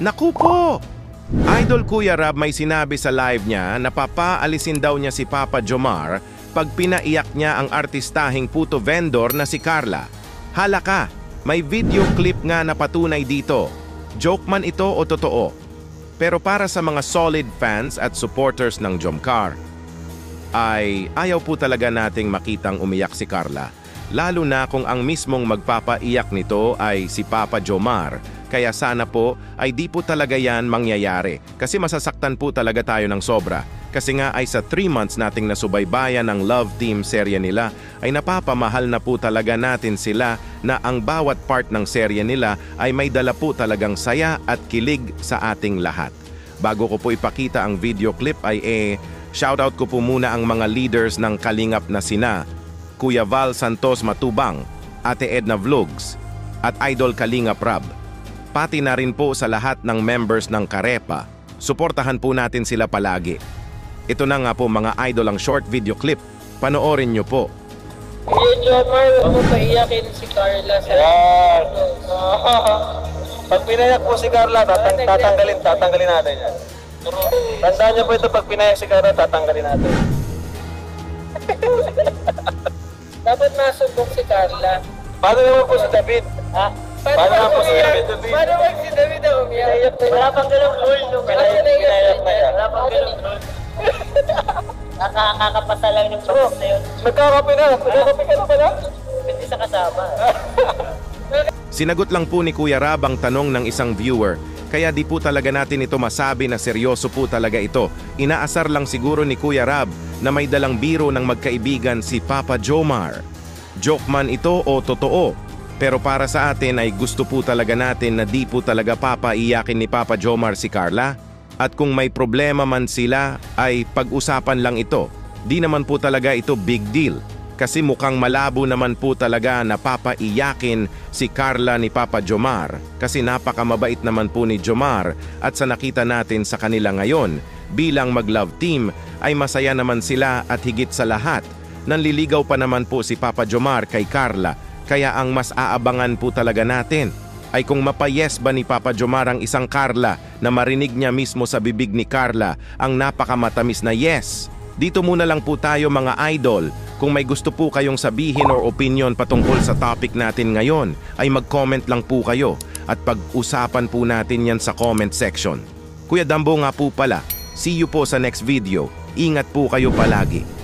Naku po! Idol Kuya Rab may sinabi sa live niya na papaalisin daw niya si Papa Jomar pag pinaiyak niya ang artistahing puto vendor na si Carla. Hala ka, may video clip nga na patunay dito. Joke man ito o totoo? Pero para sa mga solid fans at supporters ng Jomcar, ay ayaw po talaga nating makitang umiyak si Carla. Lalo na kung ang mismong magpapaiyak nito ay si Papa Jomar. Kaya sana po ay di po talaga yan mangyayari. Kasi masasaktan po talaga tayo ng sobra. Kasi nga ay sa 3 months nating nasubaybayan ng Love Team serye nila ay napapamahal na po talaga natin sila na ang bawat part ng serye nila ay may dala po talagang saya at kilig sa ating lahat. Bago ko po ipakita ang video clip ay shoutout ko po muna ang mga leaders ng Kalingap na sina Kuya Val Santos Matubang, Ate Edna Vlogs, at Idol Kalingap Rab. Pati na rin po sa lahat ng members ng Karepa. Suportahan po natin sila palagi. Ito na nga po mga idol ang short video clip. Panoorin nyo po. Kuya Jomar, ako paiyakin si Carla sa... Yan. Pag pinayak po si Carla, tatanggalin natin yan. Tandaan niyo po ito, pag pinayak si Carla, tatanggalin natin. Dapat masubok si Carla. Paano naman po si David? Ha? Paano naman po si David? Paano wag si David ang umiyak? Wala pang ganun rule. Pinayak na yan. Wala pang ganun rule. Nakakapasa lang yung box na yun. Nagkakape na. Nagkakape ka na ba na? Hindi sa kasama. Sinagot lang po ni Kuya Rab ang tanong ng isang viewer. Kaya di po talaga natin ito masabi na seryoso po talaga ito. Inaasar lang siguro ni Kuya Rab na may dalang biro ng magkaibigan si Papa Jomar. Joke man ito o totoo? Pero para sa atin ay gusto po talaga natin na di po talaga papaiyakin ni Papa Jomar si Carla. At kung may problema man sila ay pag-usapan lang ito. Di naman po talaga ito big deal. Kasi mukhang malabo naman po talaga na papaiyakin si Carla ni Papa Jomar kasi napakamabait naman po ni Jomar at sa nakita natin sa kanila ngayon bilang mag-love team ay masaya naman sila at higit sa lahat nanliligaw pa naman po si Papa Jomar kay Carla kaya ang mas aabangan po talaga natin ay kung mapayes ba ni Papa Jomar ang isang Carla na marinig niya mismo sa bibig ni Carla ang napakamatamis na yes. Dito muna lang po tayo mga idol. Kung may gusto po kayong sabihin or opinion patungkol sa topic natin ngayon, ay mag-comment lang po kayo at pag-usapan po natin yan sa comment section. Kuya Dambo nga po pala, see you po sa next video. Ingat po kayo palagi.